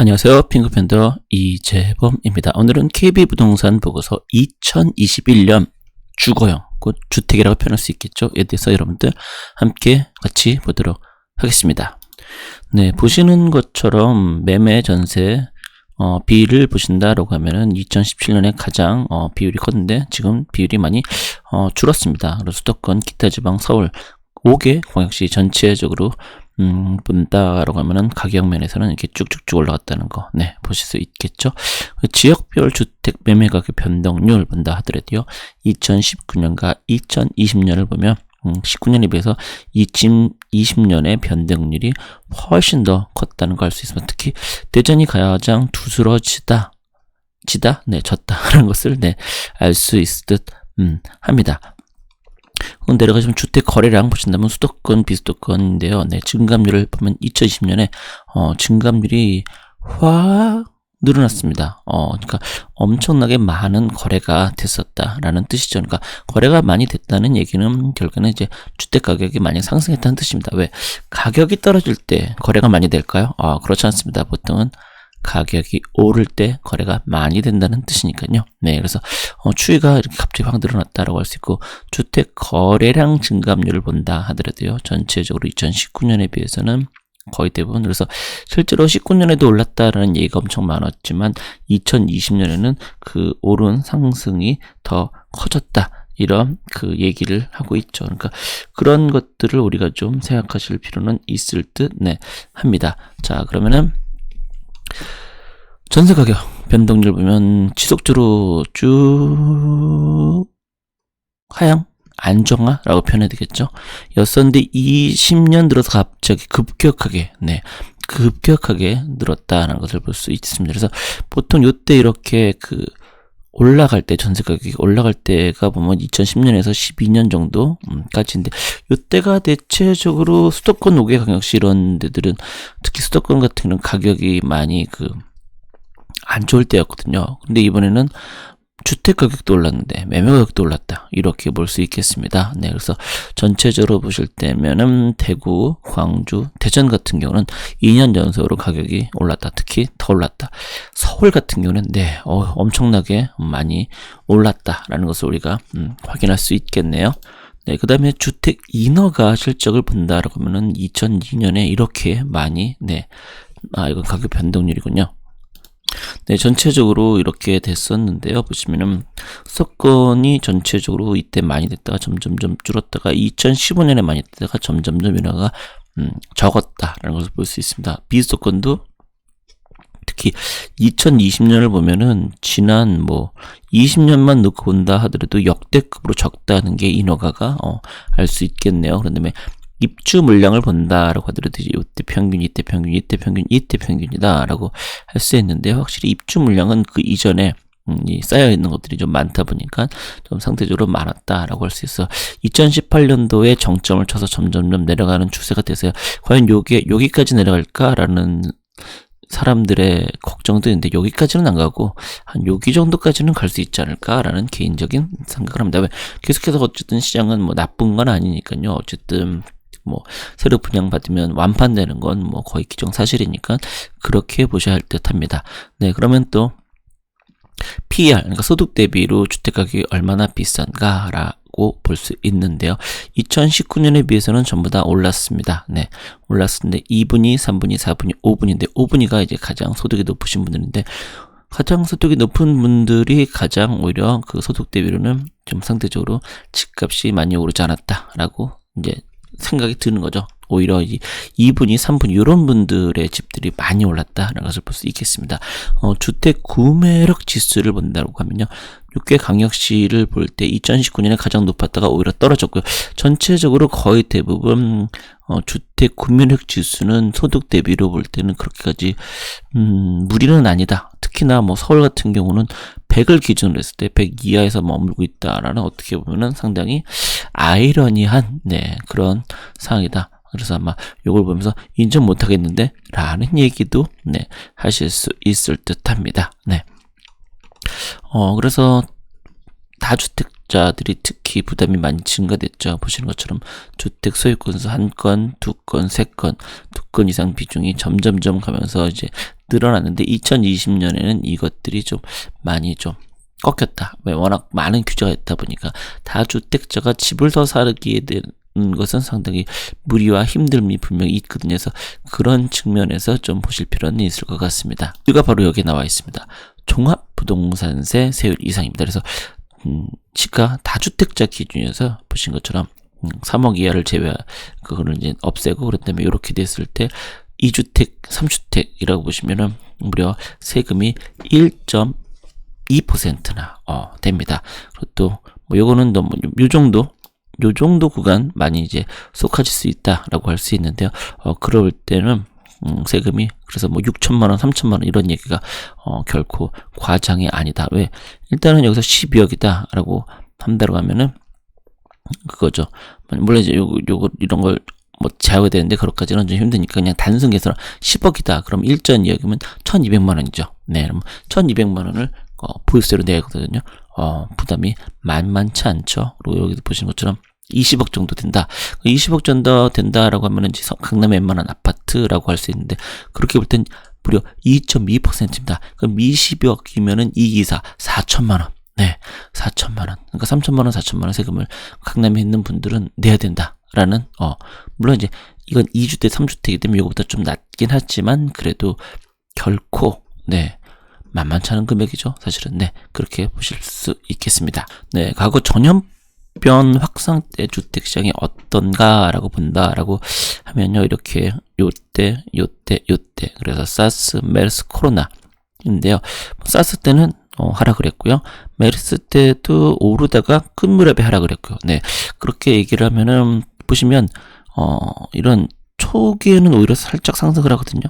안녕하세요. 핑크팬더 이재범입니다. 오늘은 KB부동산 보고서 2021년 주거용, 곧 주택이라고 표현할 수 있겠죠. 에 대해서 여러분들 함께 같이 보도록 하겠습니다. 네, 보시는 것처럼 매매 전세 비율을 보신다라고 하면은 2017년에 가장 비율이 컸는데 지금 비율이 많이 줄었습니다. 그래서 수도권, 기타 지방, 서울 5개 광역시 전체적으로 본다라고 하면은 가격 면에서는 이렇게 쭉쭉쭉 올라갔다는 거, 네, 보실 수 있겠죠. 지역별 주택 매매 가격 변동률 본다 하더라도요, 2019년과 2020년을 보면 19년에 비해서 2020년의 변동률이 훨씬 더 컸다는 걸 알 수 있습니다. 특히 대전이 가장 두드러지다, 네, 졌다라는 것을 네, 알 수 있을 듯 합니다. 내려가시면 주택 거래량 보신다면 수도권, 비수도권인데요. 네, 증감률을 보면 2020년에 증감률이 확 늘어났습니다. 그러니까 엄청나게 많은 거래가 됐었다라는 뜻이죠. 그러니까 거래가 많이 됐다는 얘기는 결국에는 이제 주택 가격이 많이 상승했다는 뜻입니다. 왜? 가격이 떨어질 때 거래가 많이 될까요? 그렇지 않습니다. 보통은 가격이 오를 때 거래가 많이 된다는 뜻이니까요. 네, 그래서 추이가 이렇게 갑자기 확 늘어났다라고 할 수 있고, 주택 거래량 증감률을 본다 하더라도요, 전체적으로 2019년에 비해서는 거의 대부분, 그래서 실제로 19년에도 올랐다라는 얘기가 엄청 많았지만 2020년에는 그 오른 상승이 더 커졌다, 이런 그 얘기를 하고 있죠. 그러니까 그런 것들을 우리가 좀 생각하실 필요는 있을 듯 네, 합니다. 자, 그러면은 전세 가격 변동률 보면 지속적으로 쭉 하향, 안정화라고 표현해야 되겠죠. 였었는데 20년 들어서 갑자기 급격하게 늘었다는 것을 볼 수 있습니다. 그래서 보통 요때 이렇게 올라갈 때, 전세 가격이 올라갈 때가 보면 2010년에서 12년 정도까지인데, 요때가 대체적으로 수도권 5개 광역시 이런 데들은, 특히 수도권 같은 경우는 가격이 많이 안 좋을 때였거든요. 근데 이번에는 주택 가격도 올랐는데 매매 가격도 올랐다, 이렇게 볼 수 있겠습니다. 네, 그래서 전체적으로 보실 때면은 대구, 광주, 대전 같은 경우는 2년 연속으로 가격이 올랐다, 특히 더 올랐다. 서울 같은 경우는 네, 엄청나게 많이 올랐다라는 것을 우리가 확인할 수 있겠네요. 네, 그 다음에 주택 인허가 실적을 본다라고 하면은 2002년에 이렇게 많이 이건 가격 변동률이군요. 네, 전체적으로 이렇게 됐었는데요. 보시면은 수도권이 전체적으로 이때 많이 됐다가 점점점 줄었다가 2015년에 많이 됐다가 점점점 인하가 적었다라는 것을 볼 수 있습니다. 비수도권도 특히 2020년을 보면은 지난 20년만 놓고 본다 하더라도 역대급으로 적다는 게 인허가가 알 수 있겠네요. 그런 다음에 입주 물량을 본다라고 하더라도 이때 평균, 이때 평균, 이때 평균, 이때 평균이다라고 할 수 있는데, 확실히 입주 물량은 그 이전에 쌓여 있는 것들이 좀 많다 보니까 좀 상대적으로 많았다라고 할 수 있어. 2018년도에 정점을 쳐서 점점점 내려가는 추세가 돼서요. 과연 여기까지 내려갈까라는 사람들의 걱정도 있는데, 여기까지는 안 가고 한 여기 정도까지는 갈 수 있지 않을까라는 개인적인 생각을 합니다. 왜? 계속해서 어쨌든 시장은 나쁜 건 아니니까요. 어쨌든 새로 분양받으면 완판되는 건 거의 기정사실이니까 그렇게 보셔야 할 듯 합니다. 네, 그러면 또 PER, 그러니까 소득 대비로 주택 가격이 얼마나 비싼가라고 볼 수 있는데요. 2019년에 비해서는 전부 다 올랐습니다. 네, 올랐는데 2분위, 3분위, 4분위, 5분위인데 5분위가 이제 가장 소득이 높으신 분들인데, 가장 소득이 높은 분들이 가장 오히려 그 소득 대비로는 좀 상대적으로 집값이 많이 오르지 않았다라고 이제 생각이 드는 거죠. 오히려 2분위, 3분위 이런 분들의 집들이 많이 올랐다라는 것을 볼 수 있겠습니다. 주택 구매력 지수를 본다고 하면요, 6개 강역시를 볼 때 2019년에 가장 높았다가 오히려 떨어졌고요. 전체적으로 거의 대부분 주택 구매력 지수는 소득 대비로 볼 때는 그렇게까지 무리는 아니다. 특히나 서울 같은 경우는 100을 기준으로 했을 때 100 이하에서 머물고 있다라는, 어떻게 보면은 상당히 아이러니한 그런 상황이다. 그래서 아마 이걸 보면서 인정 못하겠는데 라는 얘기도 하실 수 있을 듯 합니다. 네. 그래서 다주택자들이 특히 부담이 많이 증가됐죠. 보시는 것처럼 주택 소유권수 1건, 2건, 3건, 2건 이상 비중이 점점점 가면서 이제 늘어났는데 2020년에는 이것들이 좀 많이 좀 꺾였다. 왜? 워낙 많은 규제가 있다 보니까 다주택자가 집을 더 사기에 되는 것은 상당히 무리와 힘듦이 분명히 있거든요. 그래서 그런 측면에서 좀 보실 필요는 있을 것 같습니다. 이유가 바로 여기에 나와 있습니다. 종합부동산세 세율 이상입니다. 그래서 시가 다주택자 기준에서 보신 것처럼 3억 이하를 그거를 이제 없애고 그런 다음에 이렇게 됐을 때 2주택, 3주택이라고 보시면은 무려 세금이 1.2%나 됩니다. 그리고 또 뭐 요거는 너무 요 정도 구간 많이 이제 속하실 수 있다라고 할 수 있는데요. 그럴 때는 세금이 그래서 뭐 6천만 원, 3천만 원 이런 얘기가 결코 과장이 아니다. 왜? 일단은 여기서 12억이다라고 한다고 하면은 그거죠. 물론 이제 요거 이런 걸 뭐 제어가 되는데 그것까지는 좀 힘드니까 그냥 단순 계산 10억이다. 그럼 1.2억이면 1,200만 원이죠. 네, 그럼 1,200만 원을 보유세로 내거든요. 부담이 만만치 않죠. 그리고 여기도 보시는 것처럼 20억 정도 된다. 20억 정도 된다라고 하면은 이제 강남의 웬만한 아파트라고 할 수 있는데 그렇게 볼 땐 무려 2.2%입니다. 그럼 20억이면은 224 4천만 원. 네, 4천만 원. 그러니까 3천만 원, 4천만 원 세금을 강남에 있는 분들은 내야 된다라는 물론 이제 이건 2주택, 3주택이기 때문에 이거보다 좀 낮긴 하지만 그래도 결코 만만치 않은 금액이죠. 사실은 그렇게 보실 수 있겠습니다. 과거 전염병 확산 때 주택 시장이 어떤가라고 본다라고 하면요, 이렇게 요때 그래서 사스, 메르스, 코로나인데요. 사스 때는 하락을 했고요. 메르스 때도 오르다가 끝무렵에 하락을 했고요. 그렇게 얘기를 하면은 보시면 이런 초기에는 오히려 살짝 상승을 하거든요.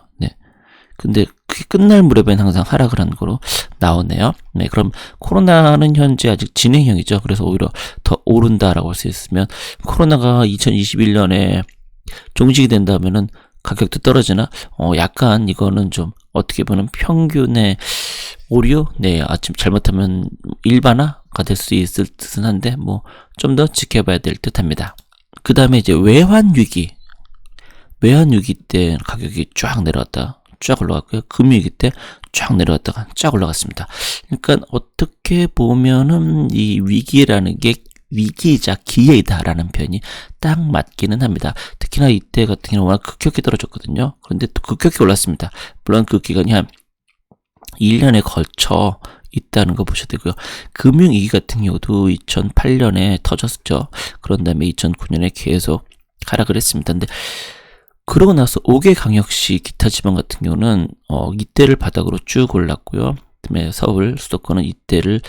근데 그게 끝날 무렵엔 항상 하락을 한 거로 나오네요. 그럼 코로나는 현재 아직 진행형이죠. 그래서 오히려 더 오른다라고 할 수 있으면 코로나가 2021년에 종식이 된다면은 가격도 떨어지나? 약간 이거는 좀 어떻게 보면 평균의 오류? 아침 잘못하면 일반화가 될 수 있을 듯은 한데 뭐 좀 더 지켜봐야 될 듯합니다. 그 다음에 이제 외환위기 때 가격이 쫙 내려왔다. 쫙 올라갔고요. 금융위기 때 쫙 내려갔다가 쫙 올라갔습니다. 그러니까 어떻게 보면은 이 위기라는 게 위기이자 기회이다라는 표현이 딱 맞기는 합니다. 특히나 이때 같은 경우는 워낙 급격히 떨어졌거든요. 그런데 또 급격히 올랐습니다. 물론 그 기간이 한 1년에 걸쳐 있다는 거 보셔야 되고요. 금융위기 같은 경우도 2008년에 터졌죠. 그런 다음에 2009년에 계속 하락을 했습니다. 근데 그러고 나서 5개 강역시 기타 지방 같은 경우는 이때를 바닥으로 쭉 올랐고요. 그다음에 서울 수도권은 이때를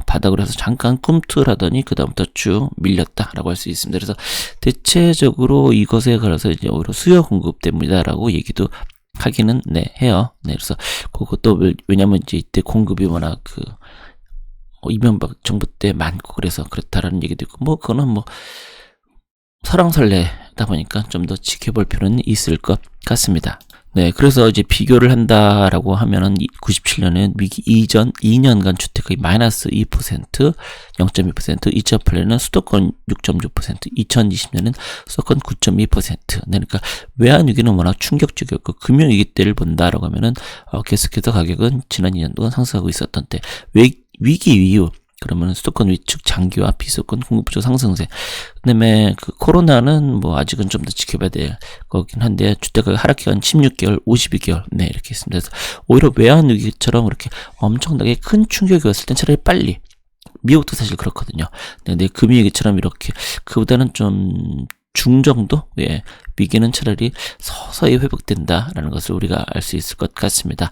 바닥으로 해서 잠깐 꿈틀하더니 그 다음부터 쭉 밀렸다라고 할 수 있습니다. 그래서 대체적으로 이것에 관해서 이제 오히려 수요 공급 때문이다라고 얘기도 하기는 해요. 그래서 그것도 왜냐면 이제 이때 공급이 워낙 이명박 정부 때 많고 그래서 그렇다라는 얘기도 있고 뭐 그거는 뭐 설왕설래다 보니까 좀 더 지켜볼 필요는 있을 것 같습니다. 그래서 이제 비교를 한다라고 하면은 97년엔 위기 이전 2년간 주택가격이 마이너스 2%, 0.2%, 2008년은 수도권 6.6%, 2020년은 수도권 9.2%. 그러니까 외환위기는 워낙 충격적이었고 금융위기 때를 본다라고 하면은 계속해서 가격은 지난 2년 동안 상승하고 있었던 때 위기 이후 그러면 수도권 위축 장기화 비수도권 공급 부족 상승세. 그다음에 그 코로나는 뭐 아직은 좀 더 지켜봐야 될 거긴 한데 주택가격 하락 기간 16개월, 52개월 이렇게 있습니다. 그래서 오히려 외환 위기처럼 그렇게 엄청나게 큰 충격이 왔을 땐 차라리 빨리 미국도 사실 그렇거든요. 근데 금융위기처럼 이렇게 그보다는 좀 중정도 위기는 차라리 서서히 회복된다라는 것을 우리가 알 수 있을 것 같습니다.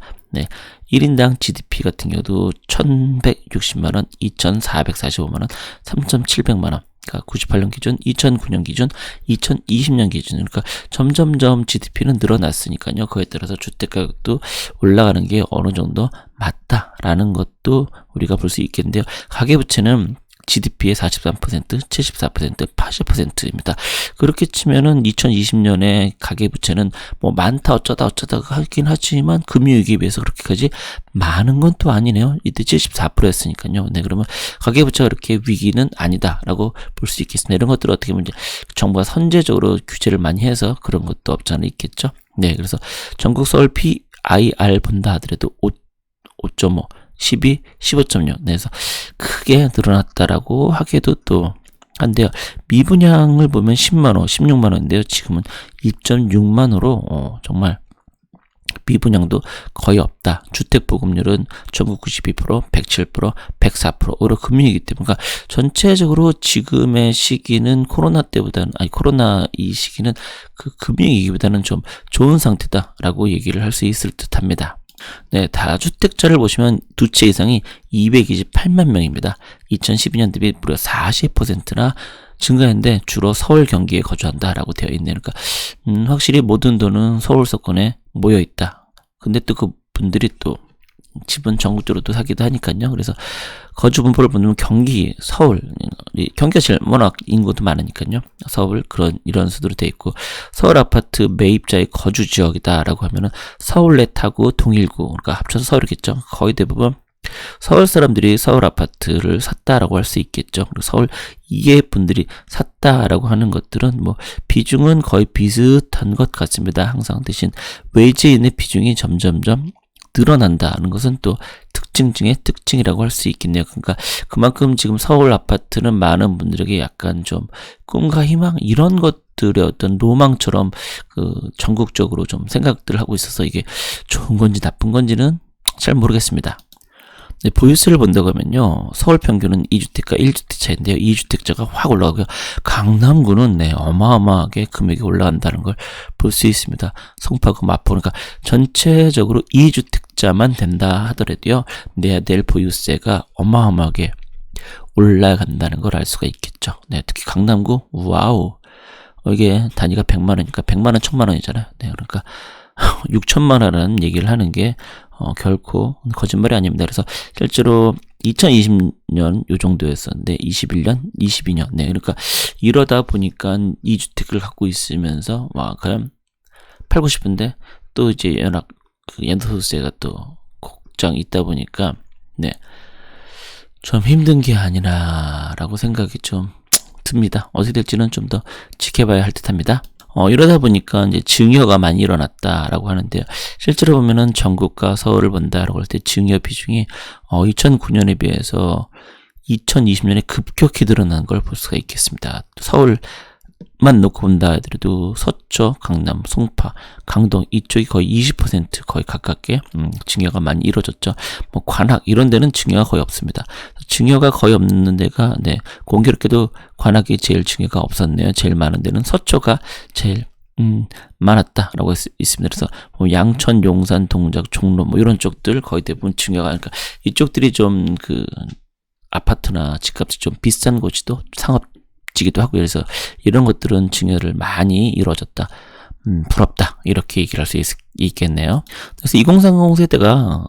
1인당 GDP 같은 경우도 1,160만원, 2,445만원, 3,700만원. 그러니까 98년 기준, 2009년 기준, 2020년 기준. 그러니까 점점점 GDP는 늘어났으니까요. 그에 따라서 주택가격도 올라가는 게 어느 정도 맞다라는 것도 우리가 볼 수 있겠는데요. 가계부채는 GDP의 43%, 74%, 80%입니다. 그렇게 치면은 2020년에 가계부채는 뭐 많다 어쩌다 하긴 하지만 금융위기에 비해서 그렇게까지 많은 건 또 아니네요. 이때 74%였으니까요. 네, 그러면 가계부채가 그렇게 위기는 아니다라고 볼 수 있겠습니다. 이런 것들을 어떻게 보면 이제 정부가 선제적으로 규제를 많이 해서 그런 것도 없지 않아 있겠죠. 네, 그래서 전국 서울 PIR 본다 하더라도 5.5, 12, 15.6. 네, 그래서 크게 늘어났다라고 하기에도 또 한데요. 미분양을 보면 10만원, 16만원인데요. 지금은 1.6만원으로 정말 미분양도 거의 없다. 주택보급률은 전국 92%, 107%, 104% 오히려 금융이기 때문에 그러니까 전체적으로 지금의 시기는 코로나 이 시기는 그 금융위기보다는 좀 좋은 상태다라고 얘기를 할 수 있을 듯합니다. 네, 다주택자를 보시면 두 채 이상이 228만 명입니다. 2012년 대비 무려 40%나 증가했는데 주로 서울 경기에 거주한다라고 되어 있네요. 그러니까 확실히 모든 돈은 서울 서권에 모여 있다. 근데 또 그 분들이 또 집은 전국적으로 사기도 하니까요. 그래서 거주 분포를 보면 경기, 서울, 경기가 제일 워낙 인구도 많으니까요. 서울 이런 수도로 돼 있고 서울 아파트 매입자의 거주 지역이다라고 하면은 서울넷하고 동일구, 그러니까 합쳐서 서울이겠죠. 거의 대부분 서울 사람들이 서울 아파트를 샀다라고 할 수 있겠죠. 그리고 서울 이해 분들이 샀다라고 하는 것들은 뭐 비중은 거의 비슷한 것 같습니다. 항상 대신 외지인의 비중이 점점점 늘어난다는 것은 또 특징 중에 특징이라고 할 수 있겠네요. 그러니까 그만큼 지금 서울 아파트는 많은 분들에게 약간 좀 꿈과 희망 이런 것들의 어떤 로망처럼 전국적으로 좀 생각들을 하고 있어서 이게 좋은 건지 나쁜 건지는 잘 모르겠습니다. 네, 보유세를 본다고 하면요. 서울 평균은 2주택과 1주택 차인데요. 2주택자가 확 올라가고요. 강남구는 어마어마하게 금액이 올라간다는 걸 볼 수 있습니다. 송파구, 마포, 그러니까 전체적으로 2주택자만 된다 하더라도요. 내야 될 보유세가 어마어마하게 올라간다는 걸 알 수가 있겠죠. 네, 특히 강남구, 와우. 이게 단위가 100만원이니까 100만원, 1000만원이잖아요. 네, 그러니까 6천만원이라는 얘기를 하는 게 결코 거짓말이 아닙니다. 그래서 실제로 2020년 요 정도였었는데 21년, 22년 네 그러니까 이러다 보니까 2주택을 갖고 있으면서 그냥 팔고 싶은데 또 이제 연소득세가 또 걱정이 있다 보니까 네 좀 힘든 게 아니라라고 생각이 좀 듭니다. 어떻게 될지는 좀 더 지켜봐야 할 듯합니다. 이러다 보니까 이제 증여가 많이 일어났다라고 하는데요. 실제로 보면은 전국과 서울을 본다라고 할 때 증여 비중이 2009년에 비해서 2020년에 급격히 늘어난 걸 볼 수가 있겠습니다. 서울만 놓고 본다 하더라도 서초, 강남, 송파, 강동 이쪽이 거의 20% 거의 가깝게 증여가 많이 이루어졌죠. 뭐 관악 이런 데는 증여가 거의 없습니다. 증여가 거의 없는 데가 공교롭게도 관악이 제일 증여가 없었네요. 제일 많은 데는 서초가 제일 많았다라고 할 수 있습니다. 그래서 뭐 양천, 용산, 동작, 종로 뭐 이런 쪽들 거의 대부분 증여가 그러니까 이쪽들이 좀 아파트나 집값이 좀 비싼 곳이도 상업지기도 하고 그래서 이런 것들은 증여를 많이 이루어졌다. 부럽다. 이렇게 얘기를 할 수 있겠네요. 그래서 2030 세대가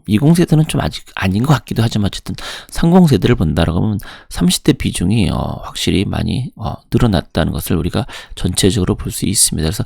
20세대는 좀 아직 아닌 것 같기도 하지만 어쨌든 30세대를 본다라고 하면 30대 비중이 확실히 많이 늘어났다는 것을 우리가 전체적으로 볼 수 있습니다. 그래서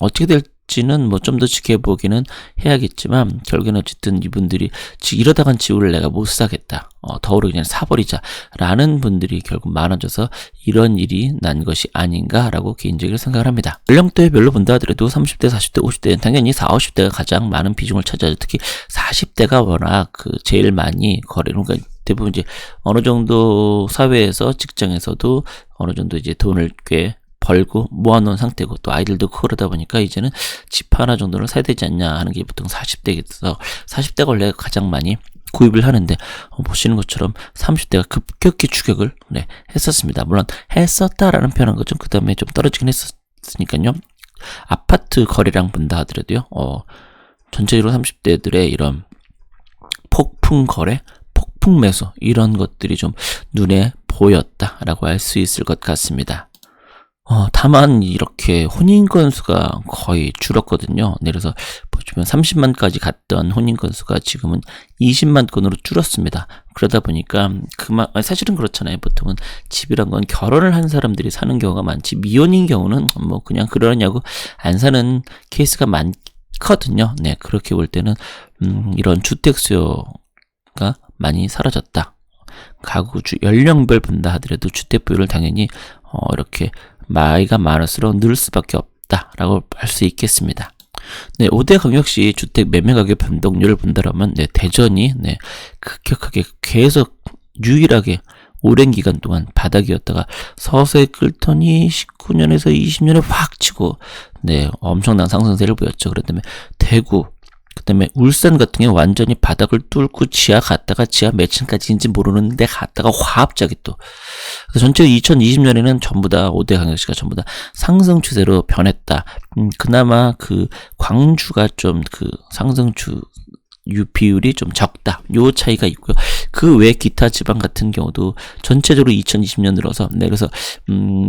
어떻게 될지는 뭐 좀 더 지켜보기는 해야겠지만 결국에는 어쨌든 이분들이 이러다간 집을 내가 못 사겠다. 더우로 그냥 사버리자라는 분들이 결국 많아져서 이런 일이 난 것이 아닌가라고 개인적으로 생각을 합니다. 연령대별로 본다 하더라도 30대, 40대, 50대는 당연히 40, 50대가 가장 많은 비중을 차지하죠. 특히 40대가 워낙 제일 많이 그러니까 대부분 이제 어느 정도 사회에서 직장에서도 어느 정도 이제 돈을 꽤 벌고 모아놓은 상태고 또 아이들도 크고 그러다 보니까 이제는 집 하나 정도는 사야 되지 않냐 하는 게 보통 40대에서 40대가 원래 가장 많이 구입을 하는데 보시는 것처럼 30대가 급격히 추격을 했었습니다. 물론 했었다라는 표현한 거죠. 그 다음에 좀 떨어지긴 했었으니까요. 아파트 거래량 본다 하더라도요. 전체적으로 30대들의 이런 폭풍 거래, 폭풍 매수 이런 것들이 좀 눈에 보였다라고 할 수 있을 것 같습니다. 다만 이렇게 혼인 건수가 거의 줄었거든요. 그래서 보시면 30만까지 갔던 혼인 건수가 지금은 20만 건으로 줄었습니다. 그러다 보니까 사실은 그렇잖아요. 보통은 집이란 건 결혼을 한 사람들이 사는 경우가 많지, 미혼인 경우는 뭐 그냥 그러냐고 안 사는 케이스가 많거든요. 네, 그렇게 볼 때는 이런 주택 수요가 많이 사라졌다. 가구주 연령별 본다 하더라도 주택 보유를 당연히 이렇게 나이가 많을수록 늘 수밖에 없다라고 할 수 있겠습니다. 네, 5대 광역시 주택 매매 가격 변동률을 본다라면 네, 대전이 네, 급격하게 계속 유일하게 오랜 기간 동안 바닥이었다가 서서히 끓더니 19년에서 20년에 확 치고 네, 엄청난 상승세를 보였죠. 그다음에 대구, 그다음에 울산 같은 경우 완전히 바닥을 뚫고 지하 갔다가 지하 몇 층까지인지 모르는데 갔다가 갑자기 또 전체 2020년에는 전부 다 5대 광역시가 전부 다 상승 추세로 변했다. 그나마 그 광주가 좀 그 상승 비율이 좀 적다. 요 차이가 있고요. 그 외 기타 지방 같은 경우도 전체적으로 2020년 들어서 네, 그래서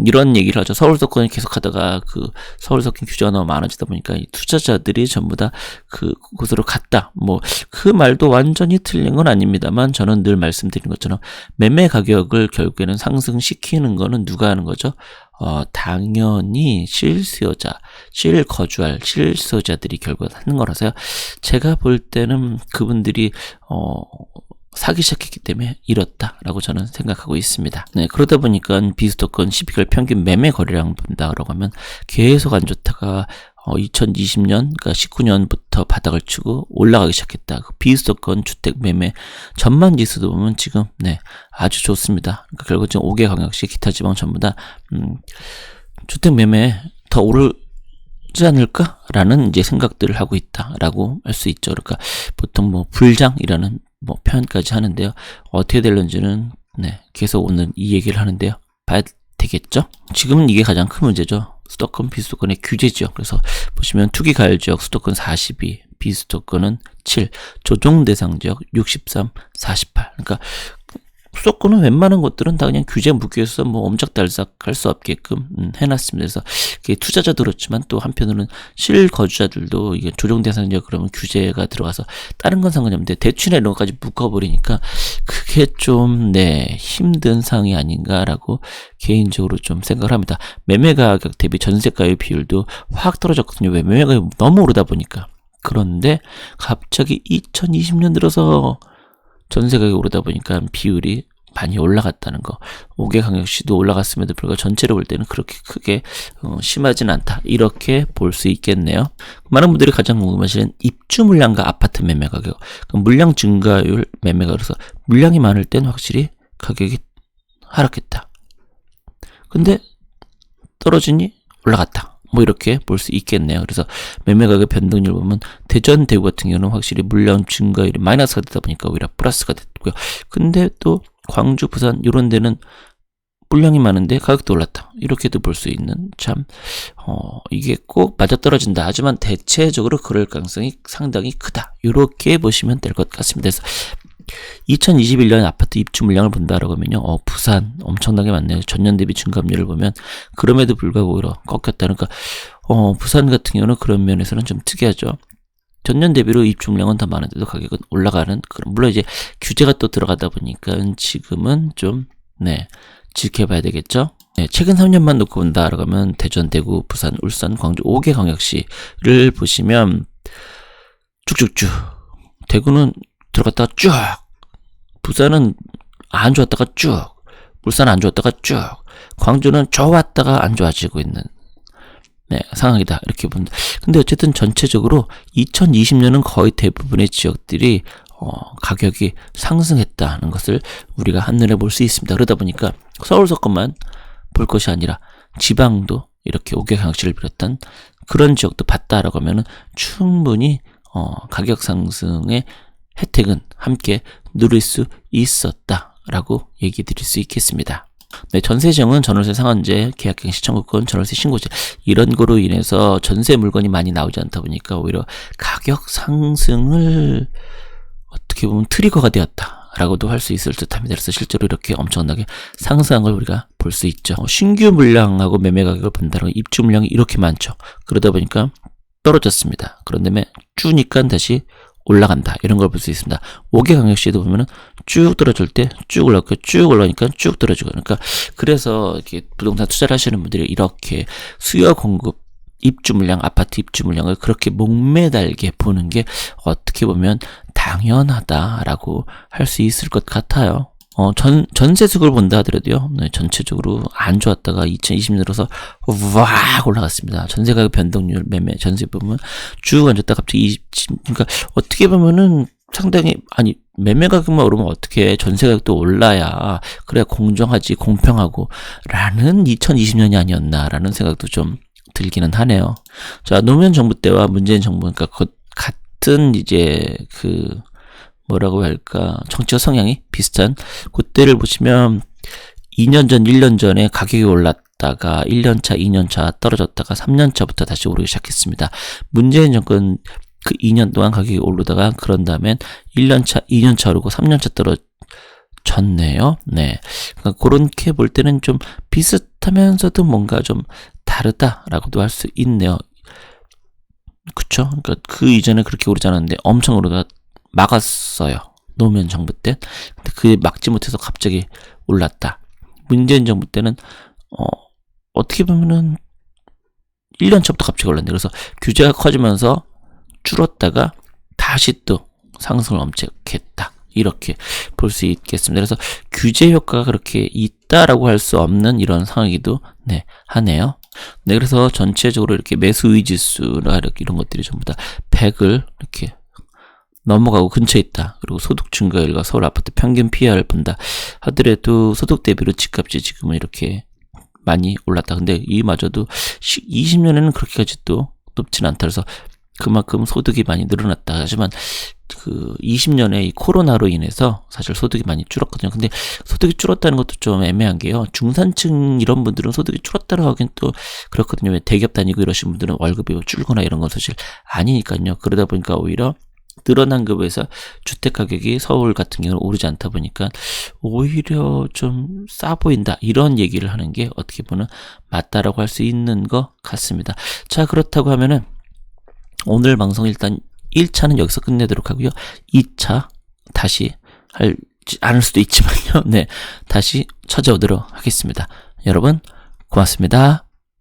이런 얘기를 하죠. 서울 서권을 계속 하다가 그 서울 서권 규제가 너무 많아지다 보니까 이 투자자들이 전부 다 그 곳으로 갔다. 뭐 그 말도 완전히 틀린 건 아닙니다만 저는 늘 말씀드린 것처럼 매매 가격을 결국에는 상승시키는 거는 누가 하는 거죠? 당연히 실거주할 실수요자들이 결국 하는 거라서요. 제가 볼 때는 그분들이, 사기 시작했기 때문에 잃었다라고 저는 생각하고 있습니다. 네, 그러다 보니까 비수도권 12개월 평균 매매 거래량 본다라고 하면 계속 안 좋다가 2020년, 그러니까 19년부터 바닥을 치고 올라가기 시작했다. 그 비수도권 주택 매매 전만 지수도 보면 지금 네, 아주 좋습니다. 그러니까 결국 지금 5개 광역시 기타 지방 전부 다 주택 매매 더 오르지 않을까라는 이제 생각들을 하고 있다라고 할 수 있죠. 그러니까 보통 뭐 불장이라는 뭐 표현까지 하는데요. 어떻게 될런지는 네, 계속 오늘 이 얘기를 하는데요. 봐야 되겠죠? 지금은 이게 가장 큰 문제죠. 수도권, 비수도권의 규제지역. 그래서 보시면 투기 가열 지역 수도권 42, 비수도권은 7, 조정 대상 지역 63, 48. 그러니까 수도권은 웬만한 것들은 다 그냥 규제 묶여서 뭐 엄작달싹 할 수 없게끔 해놨습니다. 그래서 투자자도 그렇지만 또 한편으로는 실거주자들도 이게 조정 대상 지역 그러면 규제가 들어가서 다른 건 상관이 없는데 대출이나 이런 것까지 묶어버리니까 그게 좀 네, 힘든 상황이 아닌가라고 개인적으로 좀 생각을 합니다. 매매 가격 대비 전세가의 비율도 확 떨어졌거든요. 왜? 매매 가격이 너무 오르다 보니까. 그런데 갑자기 2020년 들어서 전세 가격이 오르다 보니까 비율이 많이 올라갔다는 거. 5개 광역시도 올라갔음에도 불구하고 전체로 볼 때는 그렇게 크게 심하진 않다. 이렇게 볼 수 있겠네요. 많은 분들이 가장 궁금하시는 입주 물량과 아파트 매매 가격. 물량 증가율 매매가 그래서 물량이 많을 땐 확실히 가격이 하락했다. 근데 떨어지니 올라갔다. 뭐 이렇게 볼 수 있겠네요. 그래서 매매 가격 변동률 보면 대전, 대구 같은 경우는 확실히 물량 증가율이 마이너스가 되다 보니까 오히려 플러스가 됐고요. 근데 또 광주, 부산 이런 데는 물량이 많은데 가격도 올랐다. 이렇게도 볼 수 있는 참 이게 꼭 맞아떨어진다. 하지만 대체적으로 그럴 가능성이 상당히 크다. 이렇게 보시면 될 것 같습니다. 그래서 2021년 아파트 입주 물량을 본다라고 하면요. 부산 엄청나게 많네요. 전년 대비 증감률을 보면 그럼에도 불구하고 오히려 꺾였다. 그러니까 부산 같은 경우는 그런 면에서는 좀 특이하죠. 전년 대비로 입주 물량은 더 많은데도 가격은 올라가는 그런, 물론 이제 규제가 또 들어가다 보니까 지금은 좀 네, 지켜봐야 되겠죠. 네, 최근 3년만 놓고 본다라고 하면 대전, 대구, 부산, 울산, 광주 5개 광역시를 보시면 쭉쭉쭉 대구는 들어갔다가 쭉, 부산은 안 좋았다가 쭉, 울산 안 좋았다가 쭉, 광주는 좋았다가 안 좋아지고 있는 네, 상황이다. 이렇게 봅니다. 근데 어쨌든 전체적으로 2020년은 거의 대부분의 지역들이 가격이 상승했다는 것을 우리가 한눈에 볼 수 있습니다. 그러다 보니까 서울 서권만 볼 것이 아니라 지방도 이렇게 5개 광역시를 비롯한 그런 지역도 봤다라고 하면은 충분히 가격 상승의 혜택은 함께 누릴 수 있었다라고 얘기 드릴 수 있겠습니다. 네, 전세시장은 전월세 상한제, 계약갱 시청구권, 전월세 신고제 이런 거로 인해서 전세 물건이 많이 나오지 않다 보니까 오히려 가격 상승을 어떻게 보면 트리거가 되었다라고도 할 수 있을 듯합니다. 그래서 실제로 이렇게 엄청나게 상승한 걸 우리가 볼 수 있죠. 신규 물량하고 매매 가격을 본다면 입주 물량이 이렇게 많죠. 그러다 보니까 떨어졌습니다. 그런 다음에 주니까 다시 올라간다. 이런 걸 볼 수 있습니다. 5개강역시에도 보면은 쭉 떨어질 때 쭉 올라가고 쭉 올라가니까 쭉 떨어지고. 그러니까 그래서 이렇게 부동산 투자를 하시는 분들이 이렇게 수요 공급 입주 물량, 아파트 입주 물량을 그렇게 목매달게 보는 게 어떻게 보면 당연하다라고 할 수 있을 것 같아요. 전세수급을 본다 하더라도요, 네, 전체적으로 안 좋았다가 2020년 들어서 와 올라갔습니다. 전세가격 변동률 매매 전세 보면 쭉 안 좋다가 갑자기 그러니까 어떻게 보면은 상당히 매매 가격만 오르면 어떻게 전세 가격도 올라야 그래야 공정하지 공평하고 라는 2020년이 아니었나라는 생각도 좀 들기는 하네요. 자, 노무현 정부 때와 문재인 정부 그러니까 같은 이제 뭐라고 할까 정치적 성향이 비슷한 그때를 보시면 2년 전, 1년 전에 가격이 올랐다가 1년차, 2년차 떨어졌다가 3년차부터 다시 오르기 시작했습니다. 문재인 정권 그 2년 동안 가격이 오르다가 그런 다음엔 1년차, 2년차 오르고 3년차 떨어졌네요. 네. 그러니까 그렇게 볼 때는 좀 비슷하면서도 뭔가 좀 다르다라고도 할 수 있네요. 그쵸? 그러니까 그 이전에 그렇게 오르지 않았는데 엄청 오르다 막았어요. 노무현 정부 때. 근데 그게 막지 못해서 갑자기 올랐다. 문재인 정부 때는 어떻게 보면은 1년 차부터 갑자기 올랐는데 그래서 규제가 커지면서 줄었다가 다시 또 상승을 엄청했다. 이렇게 볼 수 있겠습니다. 그래서 규제 효과가 그렇게 있다라고 할 수 없는 이런 상황이기도 하네요. 네, 그래서 전체적으로 이렇게 매수 의지수나 이렇게 이런 것들이 전부 다 100을 이렇게 넘어가고 근처에 있다. 그리고 소득 증가율과 서울 아파트 평균 PR을 본다 하더라도 소득 대비로 집값이 지금은 이렇게 많이 올랐다. 근데 이마저도 20년에는 그렇게까지 또 높진 않다. 그래서 그만큼 소득이 많이 늘어났다. 하지만 20년에 이 코로나로 인해서 사실 소득이 많이 줄었거든요. 근데 소득이 줄었다는 것도 좀 애매한 게요. 중산층 이런 분들은 소득이 줄었다고 하긴 또 그렇거든요. 왜 대기업 다니고 이러신 분들은 월급이 줄거나 이런 건 사실 아니니까요. 그러다 보니까 오히려 늘어난 급에서 주택 가격이 서울 같은 경우는 오르지 않다 보니까 오히려 좀 싸 보인다. 이런 얘기를 하는 게 어떻게 보면 맞다라고 할 수 있는 것 같습니다. 자, 그렇다고 하면은 오늘 방송 일단 1차는 여기서 끝내도록 하고요. 2차 다시 않을 수도 있지만요. 네, 다시 찾아오도록 하겠습니다. 여러분 고맙습니다.